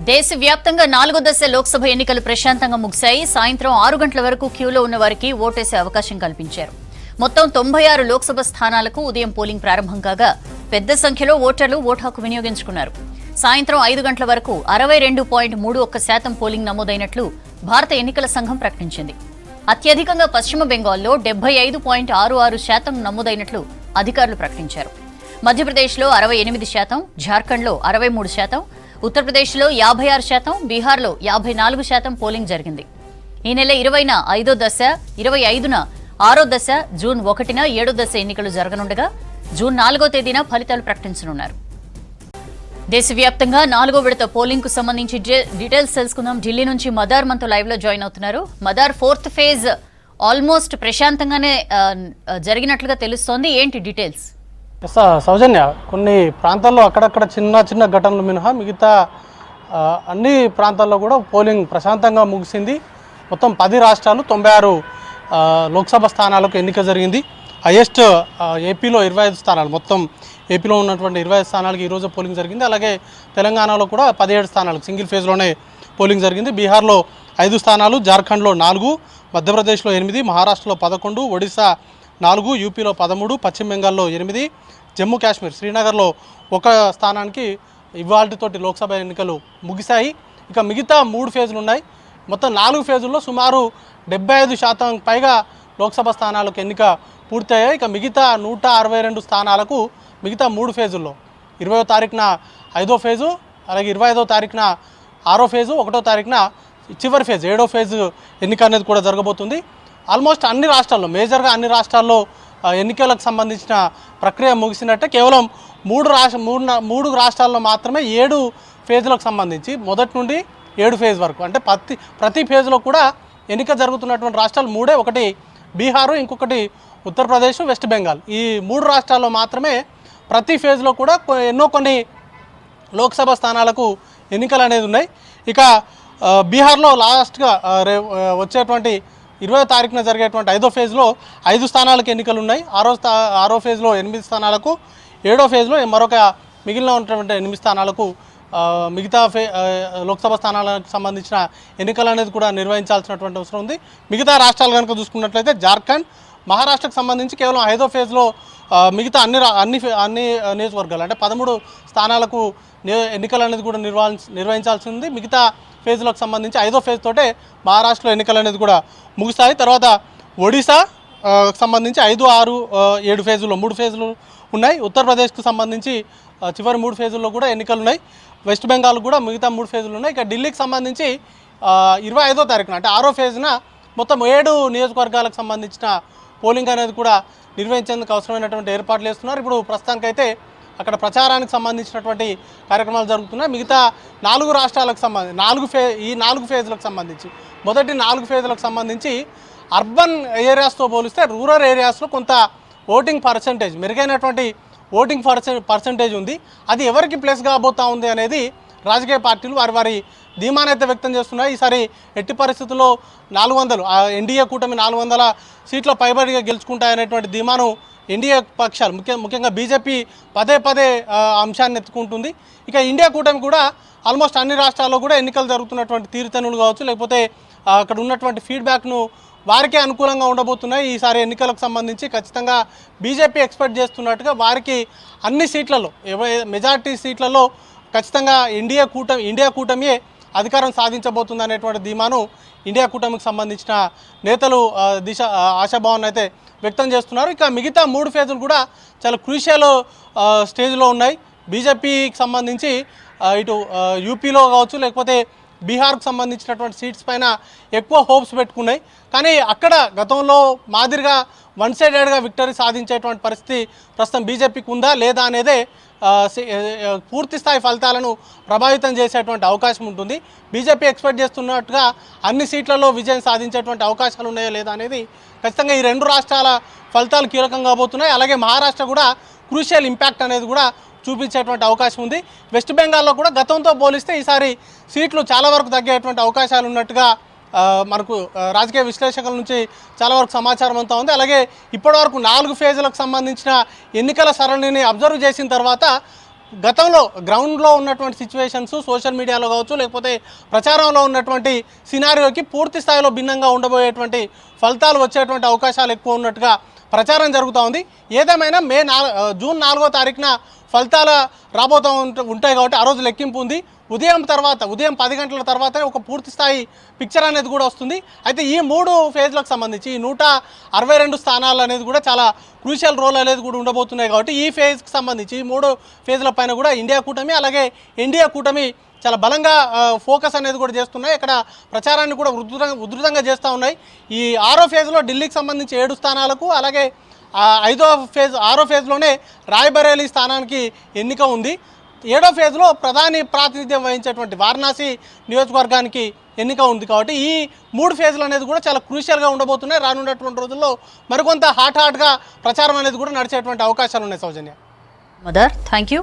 దేశవ్యాప్తంగా 4వ దశ లోక్సభ ఎన్నికలు ప్రశాంతంగా ముగిశాయి. సాయంత్రం 6 గంటల వరకు క్యూలో ఉన్న వారికి ఓటేసే అవకాశం కల్పించారు. మొత్తం 96 లోక్సభ స్థానాలకు ఉదయం పోలింగ్ ప్రారంభం కాగా పెద్ద సంఖ్యలో ఓటర్లు ఓటు హక్కు వినియోగించుకున్నారు. సాయంత్రం 5 గంటల వరకు 62.31% పోలింగ్ నమోదైనట్లు భారత ఎన్నికల సంఘం ప్రకటించింది. అత్యధికంగా పశ్చిమ బెంగాల్లో 75.66% నమోదైనట్లు అధికారులు ప్రకటించారు. మధ్యప్రదేశ్లో 68%, జార్ఖండ్లో 63%, ఉత్తరప్రదేశ్లో 56%, బీహార్లో 54% పోలింగ్ జరిగింది. ఈ నెల 20న 5వ దశ, 25న 6వ దశ, జూన్ 1న 7వ దశ ఎన్నికలు జరగనుండగా జూన్ 4వ తేదీన ఫలితాలు ప్రకటించనున్నారు. దేశవ్యాప్తంగా 4వ విడత పోలింగ్ కు సంబంధించి డీటెయిల్స్ తెలుసుకుందాం. ఢిల్లీ నుంచి మదార్ మనతో లైవ్ లో జాయిన్ అవుతున్నారు. మదార్, 4th ఫేజ్ ఆల్మోస్ట్ ప్రశాంతంగానే జరిగినట్లుగా తెలుస్తోంది. ఏంటి డీటెయిల్స్? సౌజన్య, కొన్ని ప్రాంతాల్లో అక్కడక్కడ చిన్న చిన్న ఘటనలు మినహా మిగతా అన్ని ప్రాంతాల్లో కూడా పోలింగ్ ప్రశాంతంగా ముగిసింది. మొత్తం 10 రాష్ట్రాలు 96 లోక్సభ స్థానాలకు ఎన్నిక జరిగింది. హైయెస్ట్ ఏపీలో 25 స్థానాలు, మొత్తం ఏపీలో ఉన్నటువంటి 25 స్థానాలకు ఈరోజు పోలింగ్ జరిగింది. అలాగే తెలంగాణలో కూడా 17 స్థానాలకు సింగిల్ ఫేజ్లోనే పోలింగ్ జరిగింది. బీహార్లో 5 స్థానాలు, జార్ఖండ్లో 4, మధ్యప్రదేశ్లో 8, మహారాష్ట్రలో 11, ఒడిశా 4, యూపీలో 13, పశ్చిమ బెంగాల్లో 8, జమ్మూ కాశ్మీర్ శ్రీనగర్లో 1 స్థానానికి ఇవాల్టితోటి లోక్సభ ఎన్నికలు ముగిశాయి. ఇక మిగతా 3 ఫేజులు ఉన్నాయి. మొత్తం 4 ఫేజుల్లో సుమారు 75% పైగా లోక్సభ స్థానాలకు ఎన్నిక పూర్తయ్యాయి. ఇక మిగతా 162 స్థానాలకు మిగతా 3 ఫేజుల్లో 20వ తారీఖున 5వ ఫేజు, అలాగే 25వ తారీఖున 6వ ఫేజు, 1వ తారీఖున చివరి ఫేజ్ 7వ ఫేజు ఎన్నిక అనేది కూడా జరగబోతుంది. ఆల్మోస్ట్ అన్ని రాష్ట్రాల్లో, మేజర్గా అన్ని రాష్ట్రాల్లో ఎన్నికలకు సంబంధించిన ప్రక్రియ ముగిసినట్టే. కేవలం 3 రాష్ట్రాల్లో మాత్రమే 7 ఫేజ్లకు సంబంధించి మొదటి నుండి 7 ఫేజ్ వరకు, అంటే ప్రతి ఫేజ్లో కూడా ఎన్నిక జరుగుతున్నటువంటి రాష్ట్రాలు 3, ఒకటి బీహారు, ఇంకొకటి ఉత్తరప్రదేశ్, వెస్ట్ బెంగాల్. ఈ 3 రాష్ట్రాల్లో మాత్రమే ప్రతి ఫేజ్లో కూడా కొన్ని లోక్సభ స్థానాలకు ఎన్నికలు అనేది ఉన్నాయి. ఇక బీహార్లో లాస్ట్గా వచ్చేటువంటి 20వ తారీఖున జరిగేటువంటి 5వ ఫేజ్లో 5 స్థానాలకు ఎన్నికలు ఉన్నాయి. 6వ ఫేజ్లో 8 స్థానాలకు, 7వ ఫేజ్లో మరొక మిగిలిన ఉన్నటువంటి 8 స్థానాలకు మిగతా లోక్సభ స్థానాలకు సంబంధించిన ఎన్నికలు అనేది కూడా నిర్వహించాల్సినటువంటి అవసరం ఉంది. మిగతా రాష్ట్రాలు కనుక చూసుకున్నట్లయితే జార్ఖండ్, మహారాష్ట్రకు సంబంధించి కేవలం 5వ ఫేజ్లో మిగతా అన్ని నియోజకవర్గాలు, అంటే 13 స్థానాలకు ఎన్నికలు అనేది కూడా నిర్వహించాల్సి ఉంది. మిగతా ఫేజ్లకు సంబంధించి 5వ ఫేజ్ తోటే మహారాష్ట్రలో ఎన్నికలు అనేది కూడా ముగుస్తాయి. తర్వాత ఒడిశా సంబంధించి 5, 6, 7 ఫేజుల్లో 3 ఫేజులు ఉన్నాయి. ఉత్తరప్రదేశ్కు సంబంధించి చివరి 3 ఫేజుల్లో కూడా ఎన్నికలు ఉన్నాయి. వెస్ట్ బెంగాల్ కూడా మిగతా 3 ఫేజులు ఉన్నాయి. ఇక ఢిల్లీకి సంబంధించి 25వ తారీఖున, అంటే 6వ ఫేజ్న మొత్తం 7 నియోజకవర్గాలకు సంబంధించిన పోలింగ్ అనేది కూడా నిర్వహించేందుకు అవసరమైనటువంటి ఏర్పాట్లు చేస్తున్నారు. ఇప్పుడు ప్రస్తుతానికైతే అక్కడ ప్రచారానికి సంబంధించినటువంటి కార్యక్రమాలు జరుగుతున్నాయి. మిగతా 4 రాష్ట్రాలకు సంబంధించి ఈ 4 ఫేజ్లకు సంబంధించి, మొదటి 4 ఫేజ్లకు సంబంధించి అర్బన్ ఏరియాస్తో పోలిస్తే రూరల్ ఏరియాస్లో కొంత ఓటింగ్ పర్సంటేజ్, మెరుగైనటువంటి ఓటింగ్ పర్సంటేజ్ ఉంది. అది ఎవరికి ప్లస్ కాబోతా ఉంది అనేది రాజకీయ పార్టీలు వారి ధీమానైతే వ్యక్తం చేస్తున్నాయి. ఈసారి ఎట్టి పరిస్థితుల్లో 400 ఎన్డీఏ కూటమి 400 సీట్ల పైబడిగా గెలుచుకుంటాయనేటువంటి ధీమాను ఎన్డీఏ పక్షాలు, ముఖ్యంగా బీజేపీ పదే అంశాన్ని ఎత్తుకుంటుంది. ఇక ఇండియా కూటమి కూడా ఆల్మోస్ట్ అన్ని రాష్ట్రాల్లో కూడా ఎన్నికలు జరుగుతున్నటువంటి తీరుతెన్నులు కావచ్చు, లేకపోతే అక్కడ ఉన్నటువంటి ఫీడ్బ్యాక్ను వారికే అనుకూలంగా ఉండబోతున్నాయి. ఈసారి ఎన్నికలకు సంబంధించి ఖచ్చితంగా బీజేపీ ఎక్స్పెక్ట్ చేస్తున్నట్టుగా వారికి అన్ని సీట్లలో, మెజారిటీ సీట్లలో ఖచ్చితంగా ఇండియా కూటమియే అధికారం సాధించబోతుంది అనేటువంటి ధీమాను ఇండియా కూటమికి సంబంధించిన నేతలు ఆశాభావాన్ని అయితే వ్యక్తం చేస్తున్నారు. ఇక మిగతా 3 ఫేజులు కూడా చాలా క్రూషియల్ స్టేజ్లో ఉన్నాయి. బీజేపీకి సంబంధించి ఇటు యూపీలో కావచ్చు, లేకపోతే బీహార్కు సంబంధించినటువంటి సీట్స్ పైన ఎక్కువ హోప్స్ పెట్టుకున్నాయి. కానీ అక్కడ గతంలో మాదిరిగా వన్ సైడెడ్గా విక్టరీ సాధించేటువంటి పరిస్థితి ప్రస్తుతం బీజేపీకి ఉందా లేదా అనేదే పూర్తి స్థాయి ఫలితాలను ప్రభావితం చేసేటువంటి అవకాశం ఉంటుంది. బీజేపీ ఎక్స్పెక్ట్ చేస్తున్నట్టుగా అన్ని సీట్లలో విజయం సాధించేటువంటి అవకాశాలు ఉన్నాయా లేదా అనేది ఖచ్చితంగా ఈ 2 రాష్ట్రాల ఫలితాలు కీలకంగా కాబోతున్నాయి. అలాగే మహారాష్ట్ర కూడా క్రూషియల్ ఇంపాక్ట్ అనేది కూడా చూపించేటువంటి అవకాశం ఉంది. వెస్ట్ బెంగాల్లో కూడా గతంతో పోలిస్తే ఈసారి సీట్లు చాలా వరకు తగ్గేటువంటి అవకాశాలు ఉన్నట్టుగా మనకు రాజకీయ విశ్లేషకుల నుంచి చాలా వరకు సమాచారం అంతా ఉంది. అలాగే ఇప్పటివరకు 4 ఫేజ్లకు సంబంధించిన ఎన్నికల సరళిని అబ్జర్వ్ చేసిన తర్వాత గతంలో గ్రౌండ్లో ఉన్నటువంటి సిచ్యువేషన్స్ సోషల్ మీడియాలో కావచ్చు లేకపోతే ప్రచారంలో ఉన్నటువంటి సినారియోకి పూర్తి స్థాయిలో భిన్నంగా ఉండబోయేటువంటి ఫలితాలు వచ్చేటువంటి అవకాశాలు ఎక్కువ ఉన్నట్టుగా ప్రచారం జరుగుతూ ఉంది. ఏదేమైనా జూన్ 4వ తారీఖున ఫలితాలు రాబోతూ ఉంటాయి కాబట్టి ఆ రోజు లెక్కింపు ఉంది. ఉదయం 10 గంటల తర్వాతనే ఒక పూర్తి స్థాయి పిక్చర్ అనేది కూడా వస్తుంది. అయితే ఈ 3 ఫేజ్లకు సంబంధించి ఈ 162 స్థానాలు అనేది కూడా చాలా క్రూషియల్ రోల్ అనేది కూడా ఉండబోతున్నాయి కాబట్టి ఈ ఫేజ్కి సంబంధించి ఈ 3 ఫేజ్ల పైన కూడా ఇండియా కూటమి అలాగే ఎన్డీఏ కూటమి చాలా బలంగా ఫోకస్ అనేది కూడా చేస్తున్నాయి. ఇక్కడ ప్రచారాన్ని కూడా ఉధృతంగా చేస్తూ ఉన్నాయి. ఈ 6వ ఫేజ్లో ఢిల్లీకి సంబంధించి 7 స్థానాలకు అలాగే 6వ ఫేజ్లోనే రాయ్బరేలీ స్థానానికి ఎన్నిక ఉంది. 7వ ఫేజ్లో ప్రధాని ప్రాతినిధ్యం వహించేటువంటి వారణాసి నియోజకవర్గానికి ఎన్నిక ఉంది. కాబట్టి ఈ 3 ఫేజ్లు అనేది కూడా చాలా క్రూషియల్గా ఉండబోతున్నాయి. రానున్నటువంటి రోజుల్లో మరికొంత హాట్గా ప్రచారం అనేది కూడా నడిచేటువంటి అవకాశాలు ఉన్నాయి. సౌజన్య, మదర్, థ్యాంక్ యూ.